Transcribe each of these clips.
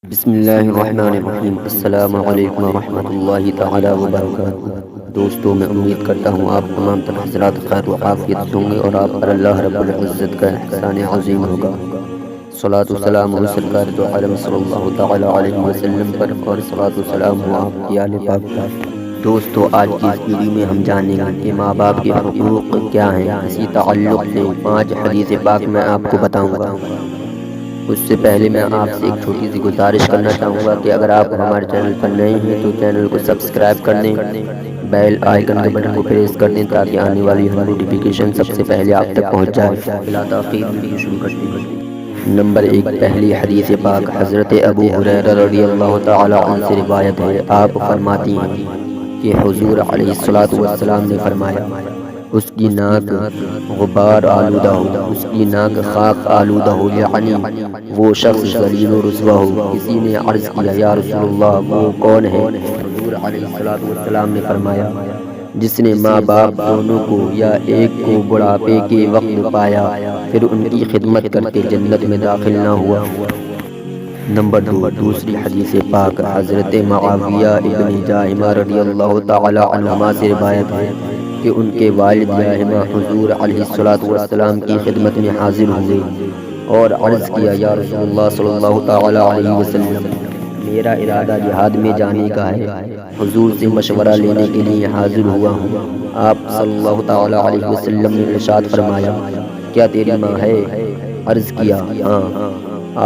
بسم اللہ الرحمن الرحیم۔ السلام علیکم ورحمۃ اللہ تعالی وبرکاتہ۔ دوستو، میں امید کرتا ہوں آپ تمام تر حضرات خیر و عافیت سے ہوں گے اور آپ پر اللہ رب العزت کا احسان عظیم ہوگا۔ صلاۃ و سلام ہو سرکار دو عالم صلی اللہ تعالی علیہ وسلم پر، اور صلاۃ و سلام ہو آپ کی آل پاک پر۔ دوستو، آج کی اس ویڈیو میں ہم جانیں گے کہ ماں باپ کے حقوق کیا ہیں۔ اسی تعلق سے 5 حدیث پاک میں آپ کو بتاؤں گا۔ اس سے پہلے میں آپ سے ایک چھوٹی سی گزارش کرنا چاہوں گا کہ اگر آپ ہمارے چینل پر نئے ہیں تو چینل کو سبسکرائب کر دیں، بیل آئیکن کے بٹن کو پریس کر دیں تاکہ آنے والی ہر نوٹیفیکیشن سب سے پہلے آپ تک پہنچ جائے۔ بلا تاخیر ویڈیو شروع کرتے ہیں۔ نمبر 1، پہلی حدیث پاک حضرت ابو ہریرہ رضی اللہ تعالی عنہ سے روایت ہے۔ آپ فرماتی ہیں کہ حضور علیہ السلام نے فرمایا، اس کی ناک غبار آلودہ ہو، اس کی ناک خاک آلودہ ہو، یعنی وہ شخص ذلیل و رسوا ہو۔ کسی نے عرض کیا، یا رسول اللہ، وہ کون ہے؟ حضور علیہ السلام نے فرمایا، جس نے ماں باپ دونوں کو یا ایک کو بڑھاپے کے وقت پایا، پھر ان کی خدمت کر کے جنت میں داخل نہ ہوا۔ نمبر 2، دوسری حدیث پاک حضرت معاویہ ابن جاہمہ رضی اللہ تعالی عنہما سے روایت ہے کہ ان کے والد جاہمہ حضور علیہ السلام کی خدمت میں حاضر ہوئے اور عرض کیا، یا رسول اللہ صلی اللہ تعالی علیہ وسلم، میرا ارادہ جہاد میں جانے کا ہے، حضور سے مشورہ لینے کے لیے حاضر ہوا ہوں۔ آپ صلی اللہ تعالی علیہ وسلم نے ارشاد فرمایا، کیا تیری ماں ہے؟ عرض کیا، ہاں۔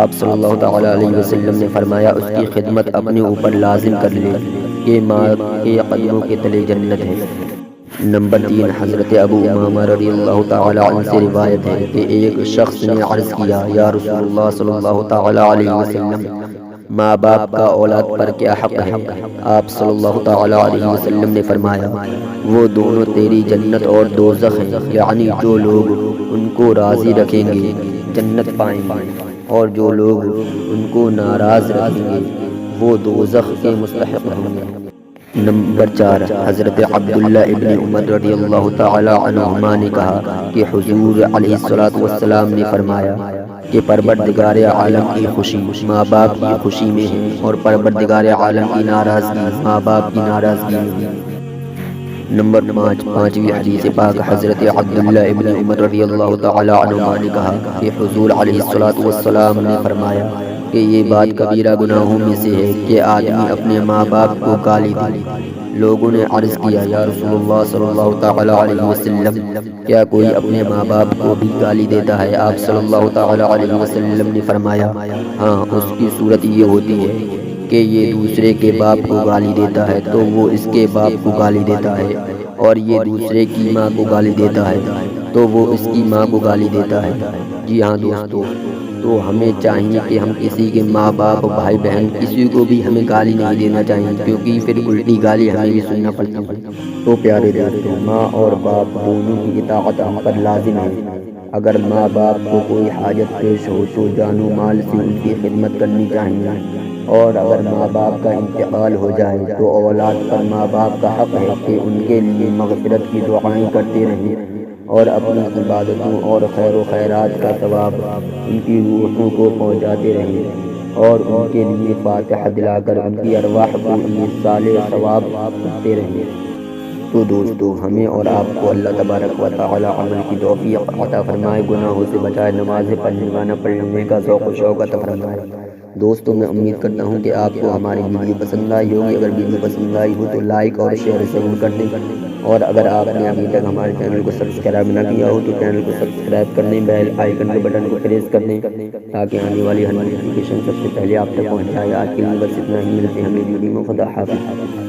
آپ صلی اللہ تعالی علیہ وسلم نے فرمایا، اس کی خدمت اپنے اوپر لازم کر لے، کہ ماں کے قدموں کے تلے جنت ہے۔ نمبر 3، حضرت ابو امامہ رضی اللہ تعالی عنہ سے روایت ہے کہ ایک شخص نے عرض کیا، یا رسول اللہ صلی اللہ تعالی علیہ وسلم، ماں باپ کا اولاد پر کیا حق ہے؟ آپ صلی اللہ تعالی علیہ وسلم نے فرمایا، وہ دونوں تیری جنت اور دوزخ ہیں، یعنی جو لوگ ان کو راضی رکھیں گے جنت پائیں گے، اور جو لوگ ان کو ناراض رکھیں گے وہ دوزخ کے مستحق ہوں گے۔ نمبر 4، حضرت عبداللہ ابن عمر رضی اللہ تعالی عنہما نے کہا کہ حضور علیہ السلام نے فرمایا کہ پروردگار عالم کی خوشی ماں باپ کی خوشی میں ہے، اور پروردگار عالم کی ناراضگی ماں باپ کی ناراضگی میں ہے۔ نمبر 5، پانچویں حدیث پاک حضرت عبداللہ ابن عمر رضی اللہ تعالی عنہما نے کہا کہ حضور علیہ السلام نے فرمایا کہ یہ بات کبیرہ گناہوں میں سے ہے کہ آدمی اپنے ماں باپ کو گالی دے۔ لوگوں نے عرض کیا، یا رسول اللہ صلی اللہ تعالی علیہ وسلم، کیا کوئی اپنے ماں باپ کو بھی گالی دیتا ہے؟ آپ صلی اللہ تعالی علیہ وسلم نے فرمایا، ہاں، اس کی صورت یہ ہوتی ہے کہ یہ دوسرے کے باپ کو گالی دیتا ہے تو وہ اس کے باپ کو گالی دیتا ہے، اور یہ دوسرے کی ماں کو گالی دیتا ہے تو وہ اس کی ماں کو گالی دیتا ہے۔ جی ہاں دوستو، تو ہمیں چاہیے کہ ہم کسی کے ماں باپ، بھائی بہن، کسی کو بھی ہمیں گالی نہیں دینا چاہیے، کیونکہ پھر الٹی گالی ہمیں بھی سننا پڑتی ہے۔ تو پیارے دوستو، ماں اور باپ دونوں کی اطاعت ہم پر لازم ہے۔ اگر ماں باپ کو کوئی حاجت پیش ہو تو جان و مال سے ان کی خدمت کرنی چاہیے، اور اگر ماں باپ کا انتقال ہو جائے تو اولاد پر ماں باپ کا حق ہے کہ ان کے لیے مغفرت کی دعائیں کرتے رہیں، اور اپنی عبادتوں اور خیر و خیرات کا ثواب ان کی روحوں کو پہنچاتے رہیں، اور ان کے لیے فاتحہ دلا کر ان کی ارواح کو ایصال ثواب کرتے رہیں۔ تو دوستو، ہمیں اور آپ کو اللہ تبارک و تعالی عمل کی توفیق عطا فرمائے، گناہوں سے بچائے، نمازیں پڑھنے کا ذوق و شوق عطا فرمائے۔ دوستو، میں امید کرتا ہوں کہ آپ کو ہماری ویڈیو پسند آئی ہوگی۔ اگر ویڈیو پسند آئی ہو تو لائک اور شیئر ضرور کر دیں، اور اگر آپ نے ابھی تک ہمارے چینل کو سبسکرائب نہ کیا ہو تو چینل کو سبسکرائب کر دیں، بیل آئیکن کے بٹن کو پریس کر دیں تاکہ آنے والی ہر نوٹیفیکیشن سب سے پہلے آپ تک پہنچ جائے۔ آج کے لیے بس اتنا ہی، ملتے ہیں ہمیں ویڈیو میں۔ خدا حافظ۔